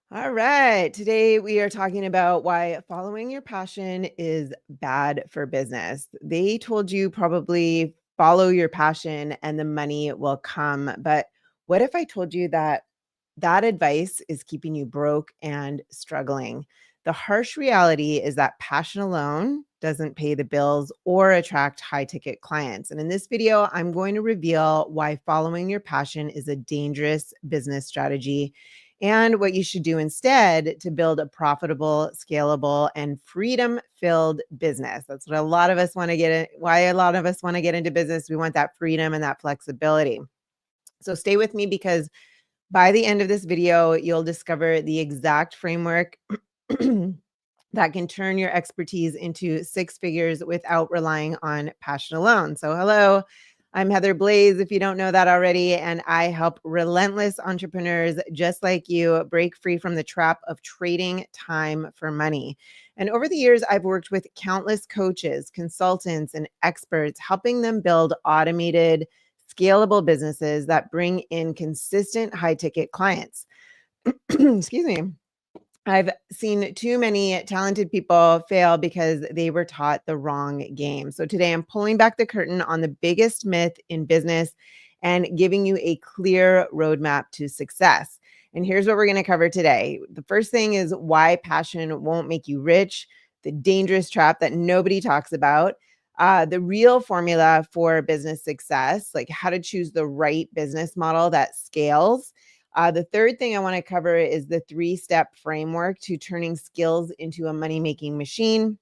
All right. Today we are talking about why following your passion is bad for business. They told you probably follow your passion and the money will come. But what if I told you that that advice is keeping you broke and struggling? The harsh reality is that passion alone doesn't pay the bills or attract high ticket clients. And in this video, I'm going to reveal why following your passion is a dangerous business strategy and what you should do instead to build a profitable, scalable, and freedom-filled business. That's what a lot of us want to get in, why a lot of us want to get into business. We want that freedom and that flexibility. So stay with me because by the end of this video, you'll discover the exact framework that can turn your expertise into six figures without relying on passion alone. So, hello, I'm Heather Blaze, if you don't know that already, and I help relentless entrepreneurs just like you break free from the trap of trading time for money. And over the years, I've worked with countless coaches, consultants, and experts, helping them build automated, scalable businesses that bring in consistent high ticket clients. Excuse me. I've seen too many talented people fail because they were taught the wrong game. So today I'm pulling back the curtain on the biggest myth in business and giving you a clear roadmap to success. And here's what we're going to cover today. The first thing is why passion won't make you rich, the dangerous trap that nobody talks about, the real formula for business success, like how to choose the right business model that scales. The third thing I want to cover is the three-step framework to turning skills into a money-making machine.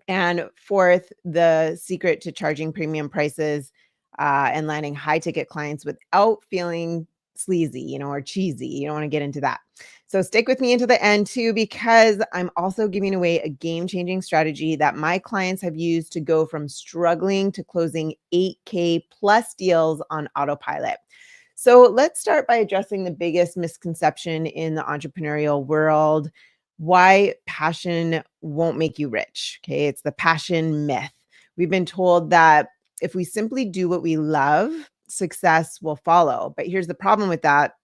And fourth, the secret to charging premium prices and landing high-ticket clients without feeling sleazy, or cheesy. You don't want to get into that. So stick with me into the end too, because I'm also giving away a game-changing strategy that my clients have used to go from struggling to closing 8K plus deals on autopilot. So let's start by addressing the biggest misconception in the entrepreneurial world, why passion won't make you rich. Okay, it's the passion myth. We've been told that if we simply do what we love, success will follow. But here's the problem with that: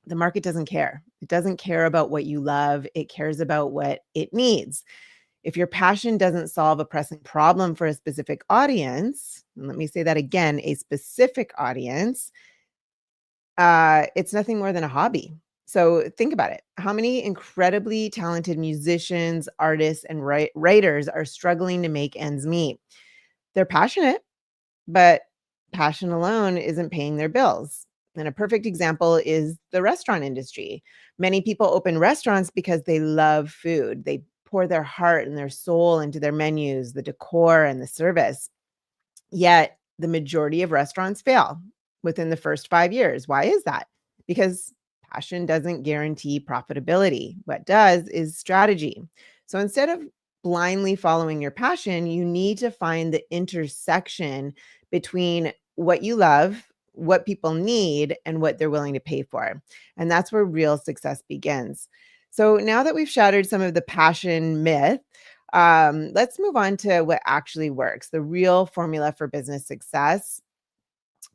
the market doesn't care. It doesn't care about what you love, it cares about what it needs. If your passion doesn't solve a pressing problem for a specific audience, and let me say that again, a specific audience, it's nothing more than a hobby. So think about it. How many incredibly talented musicians, artists, and writers are struggling to make ends meet? They're passionate, but passion alone isn't paying their bills. And a perfect example is the restaurant industry. Many people open restaurants because they love food. They pour their heart and their soul into their menus, the decor, and the service. Yet the majority of restaurants fail within the first 5 years. Why is that? Because passion doesn't guarantee profitability. What does is strategy. So instead of blindly following your passion, you need to find the intersection between what you love, what people need, and what they're willing to pay for. And that's where real success begins. So now that we've shattered some of the passion myth, let's move on to what actually works, the real formula for business success.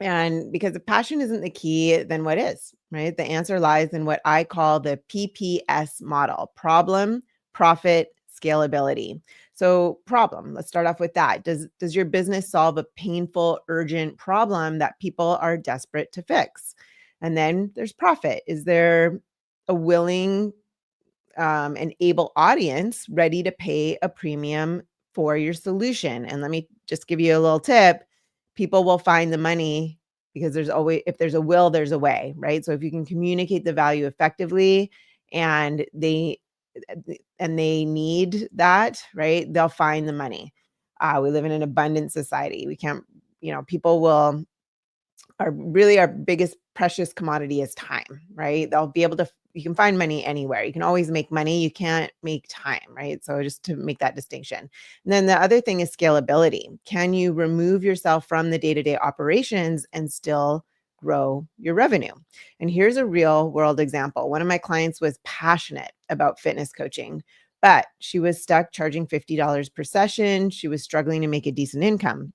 And because if passion isn't the key, then what is, right? The answer lies in what I call the PPS model: problem, profit, scalability. So, problem, let's start off with that. Does your business solve a painful, urgent problem that people are desperate to fix? And then there's profit. Is there a willing an able audience ready to pay a premium for your solution? And let me just give you a little tip: people will find the money because there's always, if there's a will, there's a way, right? So if you can communicate the value effectively and they need that, right, they'll find the money. We live in an abundant society. We can't, people will are really our biggest precious commodity is time, right? They'll be able to, you can find money anywhere. You can always make money. You can't make time, right? So just to make that distinction. And then the other thing is scalability. Can you remove yourself from the day-to-day operations and still grow your revenue? And here's a real world example. One of my clients was passionate about fitness coaching, but she was stuck charging $50 per session. She was struggling to make a decent income.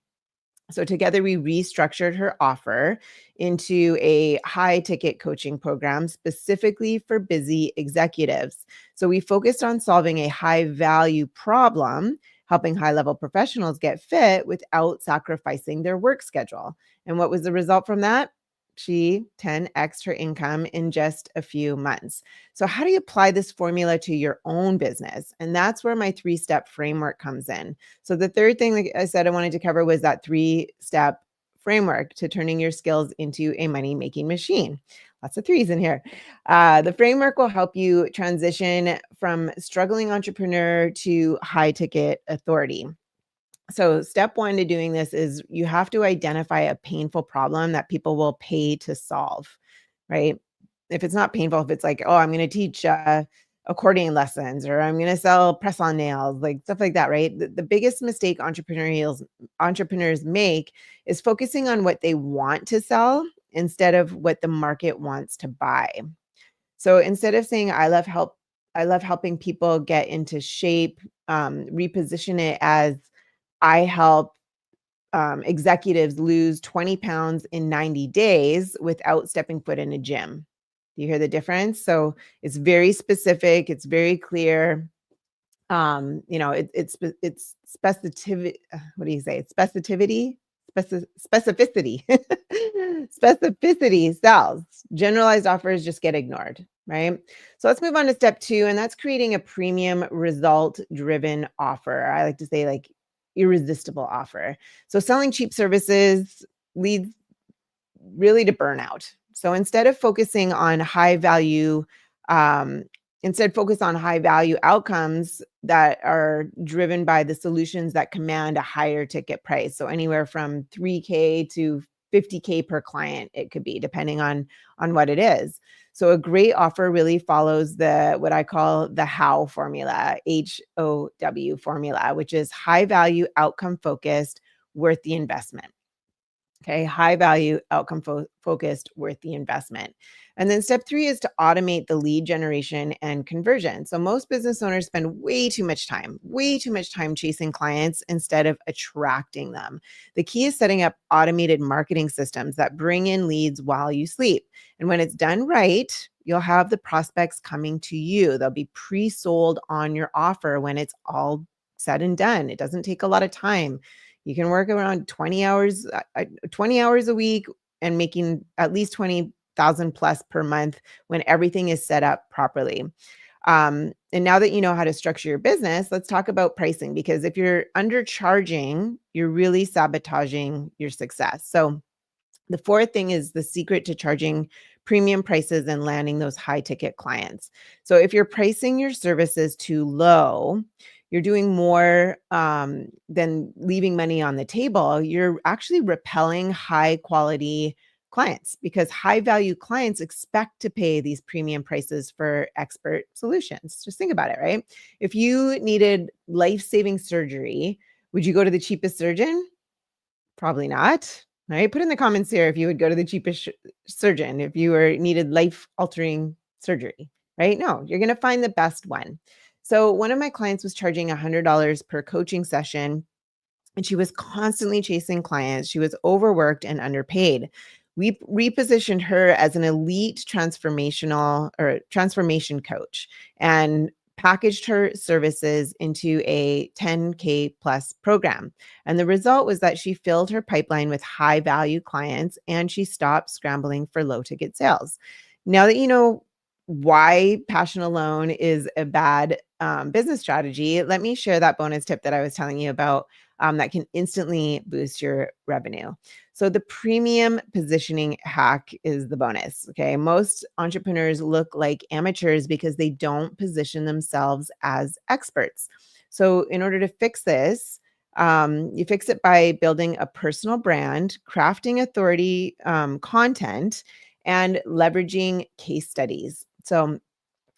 So together we restructured her offer into a high ticket coaching program specifically for busy executives. So we focused on solving a high value problem, helping high level professionals get fit without sacrificing their work schedule. And what was the result from that? She 10x her income in just a few months. So, how do you apply this formula to your own business? And that's where my 3-step framework comes in. So the third thing that I said I wanted to cover was that 3-step framework to turning your skills into a money-making machine. Lots of threes in here. The framework will help you transition from struggling entrepreneur to high ticket authority. So step one to doing this is you have to identify a painful problem that people will pay to solve, right? If it's not painful, if it's like, oh, I'm going to teach accordion lessons or I'm going to sell press on nails, like stuff like that, right? The biggest mistake entrepreneurs make is focusing on what they want to sell instead of what the market wants to buy. So instead of saying I love helping people get into shape, reposition it as I help executives lose 20 pounds in 90 days without stepping foot in a gym. Do you hear the difference? So it's very specific, it's very clear. It's specificity. What do you say? It's specificity. Specificity. Specificity sells. Generalized offers just get ignored, right? So let's move on to step two, and that's creating a premium result driven offer. I like to say like irresistible offer. So selling cheap services leads really to burnout. So instead focus on high value outcomes that are driven by the solutions that command a higher ticket price. So anywhere from 3K to 50K per client, it could be depending on what it is. So a great offer really follows what I call the HOW formula, HOW formula, which is high value, outcome focused, worth the investment. Okay, high value, outcome focused, worth the investment. And then step three is to automate the lead generation and conversion. So most business owners spend way too much time chasing clients instead of attracting them. The key is setting up automated marketing systems that bring in leads while you sleep. And when it's done right, you'll have the prospects coming to you. They'll be pre-sold on your offer when it's all said and done. It doesn't take a lot of time. You can work around 20 hours a week and making at least 20,000 plus per month when everything is set up properly. And now that you know how to structure your business, let's talk about pricing, because if you're undercharging, you're really sabotaging your success. So the fourth thing is the secret to charging premium prices and landing those high ticket clients. So if you're pricing your services too low, you're doing more than leaving money on the table. You're actually repelling high quality clients because high value clients expect to pay these premium prices for expert solutions. Just think about it, right? If you needed life-saving surgery, would you go to the cheapest surgeon? Probably not. Right? Put in the comments here if you would go to the cheapest surgeon if you needed life-altering surgery, right? No, you're going to find the best one. So one of my clients was charging $100 per coaching session, and she was constantly chasing clients. She was overworked and underpaid. We repositioned her as an elite transformation coach and packaged her services into a 10K plus program. And the result was that she filled her pipeline with high value clients and she stopped scrambling for low ticket sales. Now that you know why passion alone is a bad business strategy, let me share that bonus tip that I was telling you about that can instantly boost your revenue. So the premium positioning hack is the bonus. Okay. Most entrepreneurs look like amateurs because they don't position themselves as experts. So in order to fix this, you fix it by building a personal brand, crafting authority content, and leveraging case studies. So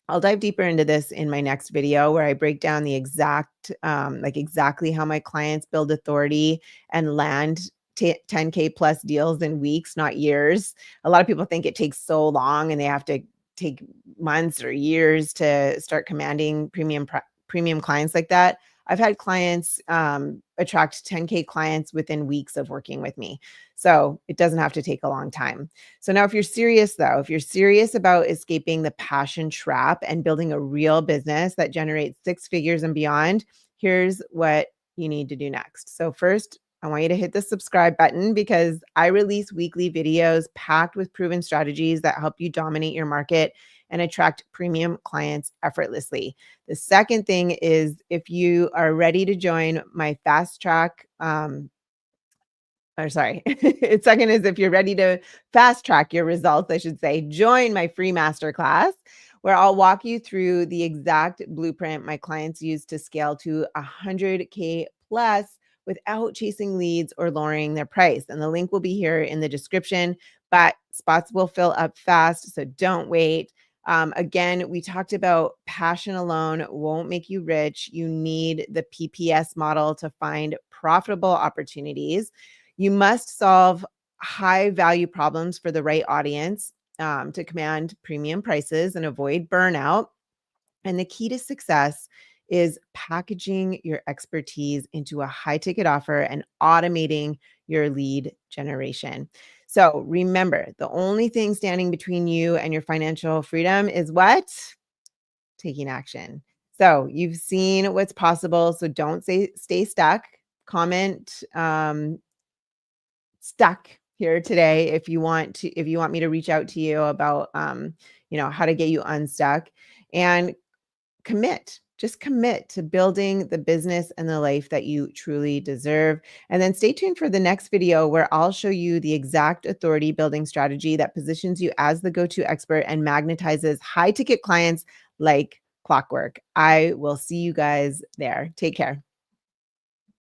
I'll dive deeper into this in my next video where I break down the exactly how my clients build authority and land 10K plus deals in weeks, not years. A lot of people think it takes so long and they have to take months or years to start commanding premium clients like that. I've had clients attract 10K clients within weeks of working with me. So it doesn't have to take a long time. So now, if you're serious, though, if you're serious about escaping the passion trap and building a real business that generates six figures and beyond, here's what you need to do next. So, first, I want you to hit the subscribe button because I release weekly videos packed with proven strategies that help you dominate your market and attract premium clients effortlessly. The second thing is, if you are ready to join my fast track, or sorry, second is, if you're ready to fast track your results, I should say, join my free masterclass where I'll walk you through the exact blueprint my clients use to scale to 100K plus without chasing leads or lowering their price. And the link will be here in the description, but spots will fill up fast. So don't wait. Again, we talked about passion alone won't make you rich. You need the PPS model to find profitable opportunities. You must solve high value problems for the right audience to command premium prices and avoid burnout. And the key to success is packaging your expertise into a high ticket offer and automating your lead generation. So remember, the only thing standing between you and your financial freedom is what? Taking action. So you've seen what's possible. So don't stay stuck. Comment stuck here today if you want me to reach out to you about how to get you unstuck, and commit to building the business and the life that you truly deserve. And then stay tuned for the next video where I'll show you the exact authority building strategy that positions you as the go-to expert and magnetizes high ticket clients like clockwork. I will see you guys there. Take care.